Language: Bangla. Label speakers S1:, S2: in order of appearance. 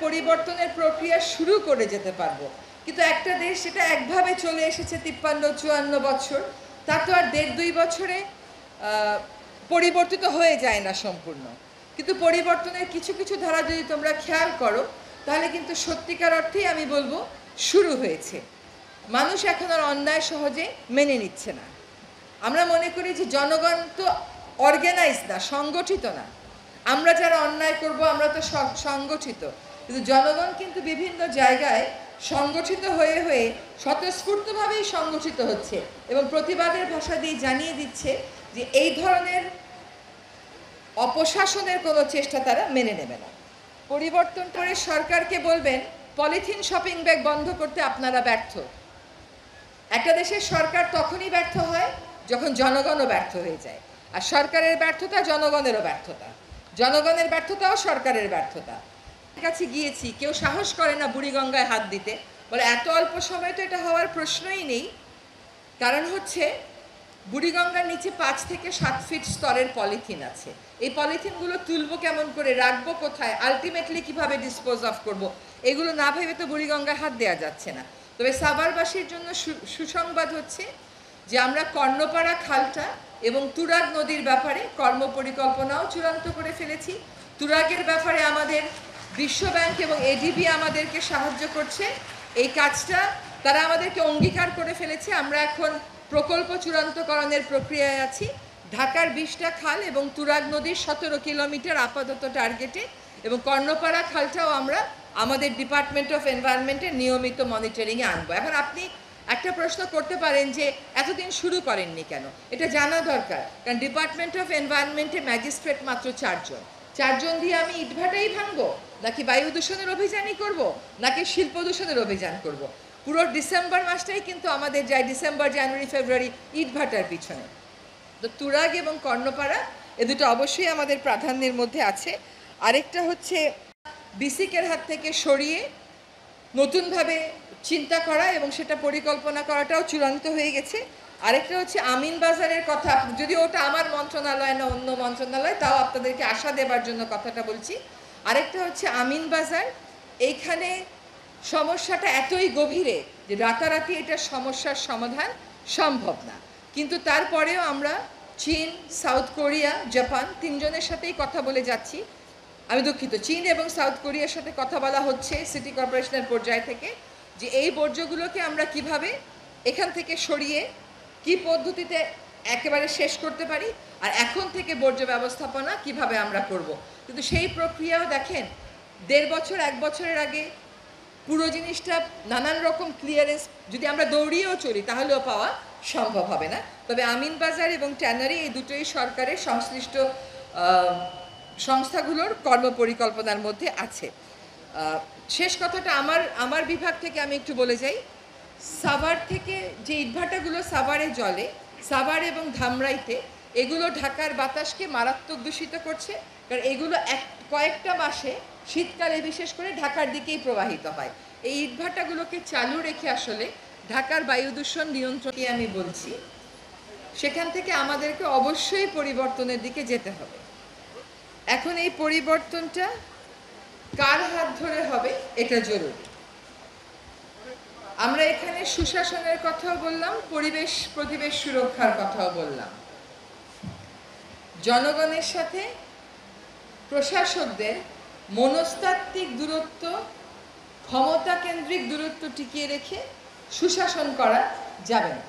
S1: পরিবর্তনের প্রক্রিয়া শুরু করে যেতে পারবো। কিন্তু একটা দেশ সেটা একভাবে চলে এসেছে 53-54 বছর, তা তো আর 1.5-2 বছরে পরিবর্তিত হয়ে যায় না সম্পূর্ণ। কিন্তু পরিবর্তনের কিছু কিছু ধারা যদি তোমরা খেয়াল করো, তাহলে কিন্তু সত্যিকার অর্থেই আমি বলবো শুরু হয়েছে। মানুষ এখন আর অন্যায় সহজে মেনে নিচ্ছে না। আমরা মনে করি যে জনগণ তো অর্গানাইজ না, সংগঠিত না। আমরা যারা অন্যায় করব আমরা তো সংগঠিত, কিন্তু জনগণ কিন্তু বিভিন্ন জায়গায় সংগঠিত হয়ে হয়ে স্বতঃস্ফূর্তভাবেই সংগঠিত হচ্ছে এবং প্রতিবাদের ভাষা দিয়ে জানিয়ে দিচ্ছে যে এই ধরনের অপশাসনের কোনো চেষ্টা তারা মেনে নেবে না। পরিবর্তন করে সরকারকে বলবেন পলিথিন শপিং ব্যাগ বন্ধ করতে আপনারা ব্যর্থ। একটা দেশের সরকার তখনই ব্যর্থ হয় যখন জনগণও ব্যর্থ হয়ে যায়, আর সরকারের ব্যর্থতা জনগণেরও ব্যর্থতা, জনগণের ব্যর্থতাও সরকারের ব্যর্থতা। কাছে গিয়েছি, কেউ সাহস করে না বুড়িগঙ্গায় হাত দিতে, বলে এত অল্প সময় তো এটা হওয়ার প্রশ্নই নেই। কারণ হচ্ছে বুড়িগঙ্গার নিচে 5 থেকে 7 ফিট স্তরের পলিথিন আছে। এই পলিথিনগুলো তুলবো কেমন করে, রাখবো কোথায়, আলটিমেটলি কিভাবে ডিসপোজ অফ করব, এগুলো না ভেবে তো বুড়িগঙ্গায় হাত দেওয়া যাচ্ছে না। তবে সাভারবাসীর জন্য সুসংবাদ হচ্ছে যে আমরা কর্ণপাড়া খালটা এবং তুরাগ নদীর ব্যাপারে কর্মপরিকল্পনাও চূড়ান্ত করে ফেলেছি। তুরাগের ব্যাপারে আমাদের বিশ্বব্যাংক এবং এডিবি আমাদেরকে সাহায্য করছে। এই কাজটা তারা আমাদেরকে অঙ্গীকার করে ফেলেছে। আমরা এখন প্রকল্প চূড়ান্তকরণের প্রক্রিয়ায় আছি। ঢাকার 20টা খাল এবং তুরাগ নদীর 17 কিলোমিটার আপাতত টার্গেটে, এবং কর্ণপাড়া খালটাও আমরা আমাদের ডিপার্টমেন্ট অফ এনভায়রনমেন্টের নিয়মিত মনিটরিংয়ে আনবো। এখন আপনি একটা প্রশ্ন করতে পারেন যে এতদিন শুরু করেননি কেন? এটা জানা দরকার, কারণ ডিপার্টমেন্ট অফ এনভায়রনমেন্টে ম্যাজিস্ট্রেট মাত্র 4 জন দিয়ে আমি ইটভাটাই ভাঙবো, নাকি বায়ু দূষণের অভিযানই করব, নাকি শিল্প দূষণের অভিযান করব? পুরো ডিসেম্বর মাসটাই কিন্তু আমাদের যায় ডিসেম্বর, জানুয়ারি, ফেব্রুয়ারি ইটভাটার পিছনে। তো তুরাগ এবং কর্ণপাড়া এ দুটো অবশ্যই আমাদের প্রাধান্যের মধ্যে আছে। আরেকটা হচ্ছে বিসিকের হাত থেকে সরিয়ে নতুনভাবে চিন্তা করা এবং সেটা পরিকল্পনা করাটাও চূড়ান্ত হয়ে গেছে। আরেকটা হচ্ছে আমিন বাজারের কথা, যদি ওটা আমার মন্ত্রণালয় না অন্য মন্ত্রণালয়, তাও আপনাদেরকে আশা দেবার জন্য কথাটা বলছি। আরেকটা হচ্ছে আমিন বাজার, এইখানে সমস্যাটা এতই গভীরে যে রাতারাতি এটা সমস্যার সমাধান সম্ভব না। কিন্তু তারপরেও আমরা চীন, সাউথ কোরিয়া, জাপান 3 জনের সাথেই কথা বলে যাচ্ছি। আমি দুঃখিত, চীন এবং সাউথ কোরিয়ার সাথে কথা বলা হচ্ছে সিটি কর্পোরেশনের পর্যায় থেকে, যে এই বর্জ্যগুলোকে আমরা কিভাবে এখান থেকে সরিয়ে কি পদ্ধতিতে একেবারে শেষ করতে পারি, আর এখন থেকে বর্জ্য ব্যবস্থাপনা কিভাবে আমরা করব। কিন্তু সেই প্রক্রিয়াও দেখেন 1.5 বছর 1 বছরের আগে পুরো জিনিসটা নানান রকম ক্লিয়ারেন্স যদি আমরা দৌড়িয়েও চলি তাহলেও পাওয়া সম্ভব হবে না। তবে আমিন বাজার এবং ট্যানারি এই দুটোই সরকারের সংশ্লিষ্ট সংস্থাগুলোর কর্মপরিকল্পনার মধ্যে আছে। শেষ কথাটা আমার বিভাগ থেকে আমি একটু বলে যাই। সাভার থেকে যে ইটভাটাগুলো সাভারে জ্বলে, সাভার এবং ধামরাইতে, এগুলো ঢাকার বাতাসকে মারাত্মক দূষিত করছে। কারণ এগুলো কয়েকটা মাসে শীতকালে বিশেষ করে ঢাকার দিকেই প্রবাহিত হয়। এই ইটভাটাগুলোকে চালু রেখে আসলে ঢাকার বায়ু দূষণ নিয়ন্ত্রণকে আমি বলছি, সেখান থেকে আমাদেরকে অবশ্যই পরিবর্তনের দিকে যেতে হবে। এখন এই পরিবর্তনটা কার হাত ধরে হবে এটা জরুরি। আমরা এখানে সুশাসনের কথাও বললাম, পরিবেশ সুরক্ষার কথাও বললাম। জনগণের সাথে প্রশাসকদের মনস্তাত্ত্বিক দূরত্ব, ক্ষমতা কেন্দ্রিক দূরত্ব টিকিয়ে রেখে সুশাসন করা যাবে না।